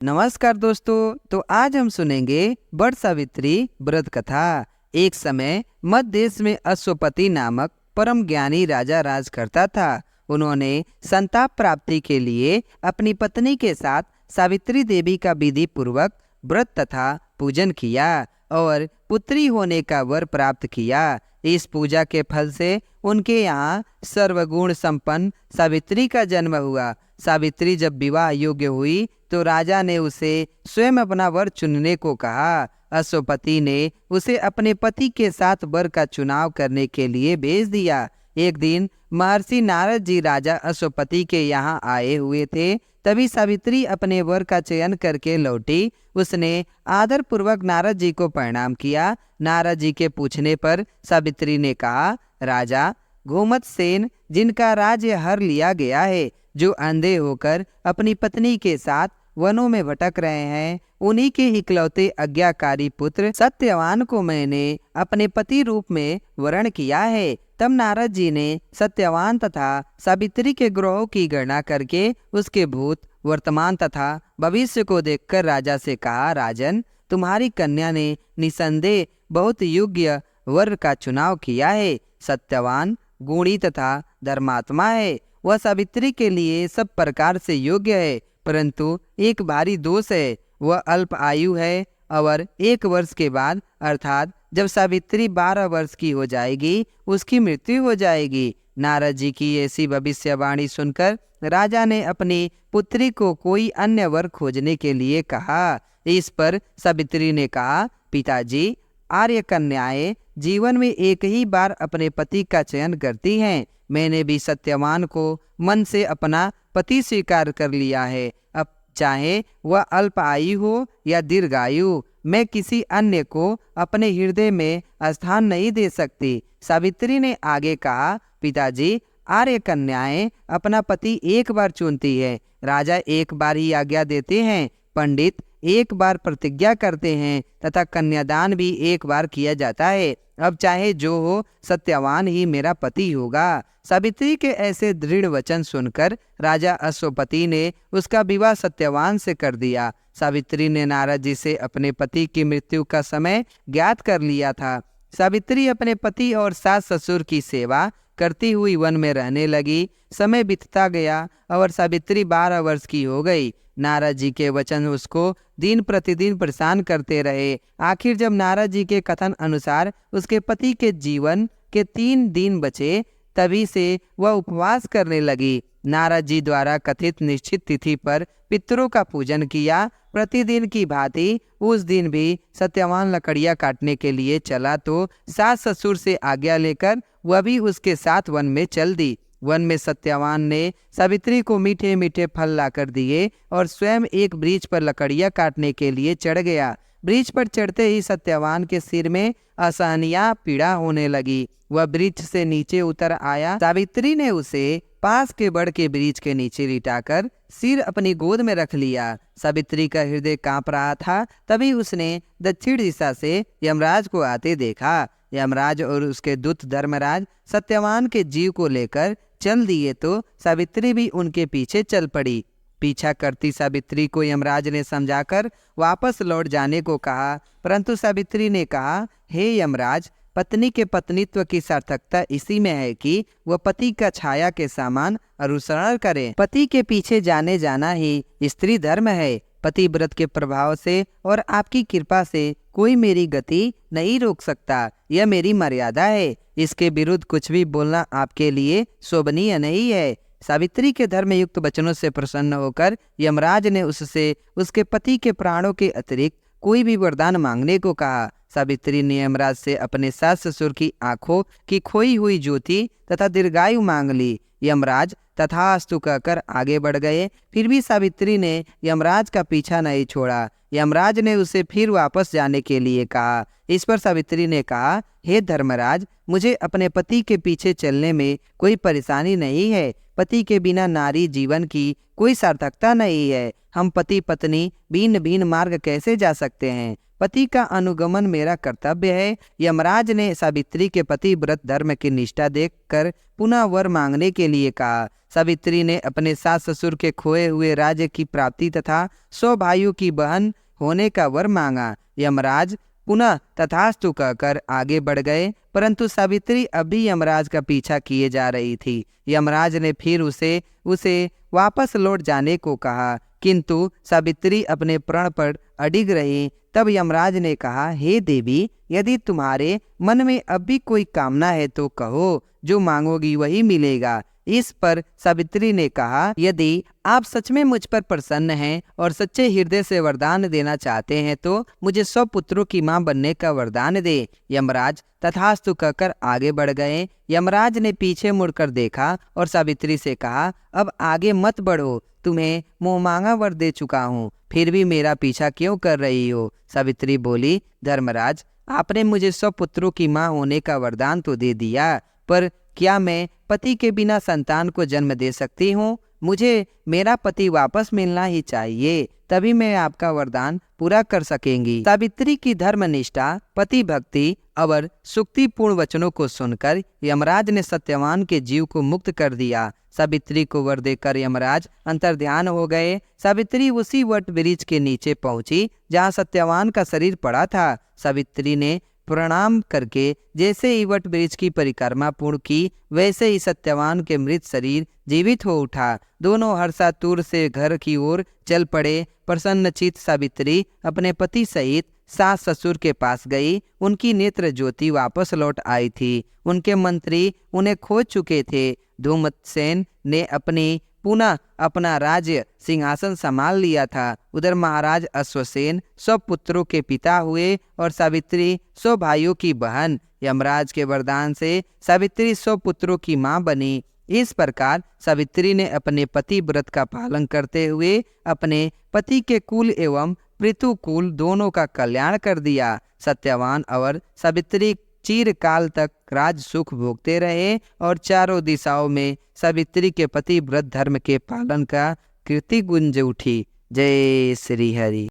नमस्कार दोस्तों। तो आज हम सुनेंगे बड़ सावित्री व्रत कथा। एक समय मध्य देश में अश्वपति नामक परम ज्ञानी राजा राज करता था। उन्होंने संताप प्राप्ति के लिए अपनी पत्नी के साथ सावित्री देवी का विधि पूर्वक व्रत तथा पूजन किया और पुत्री होने का वर प्राप्त किया। इस पूजा के फल से उनके यहाँ सर्वगुण संपन्न सावित्री का जन्म हुआ। सावित्री जब विवाह योग्य हुई तो राजा ने उसे स्वयं अपना वर चुनने को कहा। अश्वपति ने उसे अपने पति के साथ वर का चुनाव करने के लिए भेज दिया। एक दिन महर्षि नारद जी राजा अश्वपति के यहाँ आए हुए थे। तभी सावित्री अपने वर का चयन करके लौटी। उसने आदर पूर्वक नारद जी को प्रणाम किया। नारद जी के पूछने पर सावित्री ने कहा, राजा, घूमत सेन जिनका राज्य हर लिया गया है, जो अंधे होकर अपनी पत्नी के साथ वनों में भटक रहे हैं, उन्हीं के इकलौते आज्ञाकारी पुत्र सत्यवान को मैंने अपने पति रूप में वरण किया है। तब नारद जी ने सत्यवान तथा सावित्री के ग्रहों की गणना करके उसके भूत, वर्तमान तथा भविष्य को देखकर राजा से कहा, राजन, तुम्हारी कन्या ने निसंदेह बहुत योग्य वर का चुनाव किया है। सत्यवान गुणी तथा धर्मात्मा है। वह सावित्री के लिए सब प्रकार से योग्य है, परंतु एक भारी दोष है। वह अल्प आयु है और 1 वर्ष के बाद अर्थात जब सावित्री 12 वर्ष की हो जाएगी उसकी मृत्यु हो जाएगी। नारद जी की ऐसी भविष्यवाणी सुनकर राजा ने अपनी पुत्री को कोई अन्य वर खोजने के लिए कहा। इस पर सावित्री ने कहा, पिताजी, आर्य कन्याएं जीवन में एक ही बार अपने पति का चयन करती हैं। मैंने भी सत्यवान को मन से अपना पति स्वीकार कर लिया है। अब चाहे वह अल्प आयु हो या दीर्घायु, मैं किसी अन्य को अपने हृदय में स्थान नहीं दे सकती। सावित्री ने आगे कहा, पिताजी, आर्य कन्याएं अपना पति एक बार चुनती है। राजा एक बार ही आज्ञा देते हैं, पंडित एक बार प्रतिज्ञा करते हैं तथा कन्यादान भी एक बार किया जाता है। अब चाहे जो हो, सत्यवान ही मेरा पति होगा। सावित्री के ऐसे दृढ़ वचन सुनकर राजा अश्वपति ने उसका विवाह सत्यवान से कर दिया। सावित्री ने नारद जी से अपने पति की मृत्यु का समय ज्ञात कर लिया था। सावित्री अपने पति और सास ससुर की सेवा करती हुई वन में रहने लगी। समय बीतता गया और सावित्री 12 वर्ष की हो गई। नारद जी के वचन उसको दिन प्रतिदिन परेशान करते रहे। आखिर जब नारद जी के कथन अनुसार उसके पति के जीवन के 3 दिन बचे, तभी से वह उपवास करने लगी। नारद जी द्वारा कथित निश्चित तिथि पर पितरों का पूजन किया। प्रतिदिन की भांति उस दिन भी सत्यवान लकड़ियां काटने के लिए चला तो सास ससुर से आज्ञा लेकर वह भी उसके साथ वन में चल दी। वन में सत्यवान ने सावित्री को मीठे मीठे फल लाकर दिए और स्वयं एक वृक्ष पर लकड़ियां काटने के लिए चढ़ गया। वृक्ष पर चढ़ते ही सत्यवान के सिर में असहनीय पीड़ा होने लगी। वह वृक्ष से नीचे उतर आया। सावित्री ने उसे पास के बड़ के वृक्ष के नीचे लिटाकर सिर अपनी गोद में रख लिया। सावित्री का हृदय कांप रहा था। तभी उसने दक्षिण दिशा से यमराज को आते देखा। यमराज और उसके दूत धर्मराज सत्यवान के जीव को लेकर चल दिए तो सावित्री भी उनके पीछे चल पड़ी। पीछा करती सावित्री को यमराज ने समझाकर वापस लौट जाने को कहा, परंतु सावित्री ने कहा, हे यमराज, पत्नी के पत्नीत्व की सार्थकता इसी में है कि वह पति का छाया के समान अनुसरण करे। पति के पीछे जाने जाना ही स्त्री धर्म है। पतिव्रत के प्रभाव से और आपकी कृपा से कोई मेरी गति नहीं रोक सकता। यह मेरी मर्यादा है। इसके विरुद्ध कुछ भी बोलना आपके लिए शोभनीय नहीं है। सावित्री के धर्मयुक्त वचनों से प्रसन्न होकर यमराज ने उससे उसके पति के प्राणों के अतिरिक्त कोई भी वरदान मांगने को कहा। सावित्री ने यमराज से अपने सास ससुर की आंखों की खोई हुई ज्योति तथा दीर्घायु मांग ली। यमराज तथास्तु कहकर आगे बढ़ गए। फिर भी सावित्री ने यमराज का पीछा नहीं छोड़ा। यमराज ने उसे फिर वापस जाने के लिए कहा। इस पर सावित्री ने कहा, हे धर्मराज, मुझे अपने पति के पीछे चलने में कोई परेशानी नहीं है, पति के बिना नारी जीवन की कोई सार्थकता नहीं है। हम पति पत्नी भिन्न भिन्न मार्ग कैसे जा सकते हैं? पति का अनुगमन मेरा कर्तव्य है। यमराज ने सावित्री के पति व्रत धर्म की निष्ठा देखकर पुनः वर मांगने के लिए कहा। सावित्री ने अपने सास ससुर के खोए हुए राज्य की प्राप्ति तथा 100 भाइयों की बहन होने का वर मांगा। यमराज पुनः तथास्तु कहकर आगे बढ़ गए, परंतु सावित्री अभी यमराज का पीछा किए जा रही थी। यमराज ने फिर उसे वापस लौट जाने को कहा, किंतु सावित्री अपने प्रण पर अडिग रही। तब यमराज ने कहा, हे देवी, यदि तुम्हारे मन में अब भी कोई कामना है तो कहो, जो मांगोगी वही मिलेगा। इस पर सावित्री ने कहा, यदि आप सच में मुझ पर प्रसन्न हैं और सच्चे हृदय से वरदान देना चाहते हैं तो मुझे 100 पुत्रों की मां बनने का वरदान दे। यमराज तथास्तु कहकर आगे बढ़ गए। यमराज ने पीछे मुड़कर देखा और सावित्री से कहा, अब आगे मत बढ़ो, तुम्हें मुंह मांगा वर दे चुका हूँ, फिर भी मेरा पीछा क्यों कर रही हो? सावित्री बोली, धर्मराज, आपने मुझे 100 पुत्रों की मां होने का वरदान तो दे दिया, पर क्या मैं पति के बिना संतान को जन्म दे सकती हूँ? मुझे मेरा पति वापस मिलना ही चाहिए, तभी मैं आपका वरदान पूरा कर सकेंगी। सावित्री की धर्मनिष्ठा, पति भक्ति और सुक्तिपूर्ण वचनों को सुनकर यमराज ने सत्यवान के जीव को मुक्त कर दिया। सावित्री को वर देकर यमराज अंतर्ध्यान हो गए। सावित्री उसी वट वृक्ष के नीचे पहुंची जहां सत्यवान का शरीर पड़ा था। सावित्री ने प्रणाम करके जैसे ही वट वृक्ष की परिक्रमा पूर्ण की, वैसे ही सत्यवान के मृत शरीर जीवित हो उठा। दोनों हर्षातुर से घर की ओर चल पड़े। प्रसन्नचित्त सावित्री अपने पति सहित सास ससुर के पास गई। उनकी नेत्र ज्योति वापस लौट आई थी। उनके मंत्री उन्हें खोज चुके थे। धूमसेन ने पुनः अपना राज्य सिंहासन संभाल लिया था। उधर महाराज अश्वसेन 100 पुत्रों के पिता हुए और सावित्री 100 भाइयों की बहन। यमराज के वरदान से सावित्री 100 पुत्रों की मां बनी। इस प्रकार सावित्री ने अपने पति व्रत का पालन करते हुए अपने पति के कुल एवं पृथुकुल दोनों का कल्याण कर दिया। सत्यवान और सावित्री चिरकाल तक राज सुख भोगते रहे और चारों दिशाओं में सावित्री के पति व्रत धर्म के पालन का कीर्ति गुंज उठी। जय श्री हरि।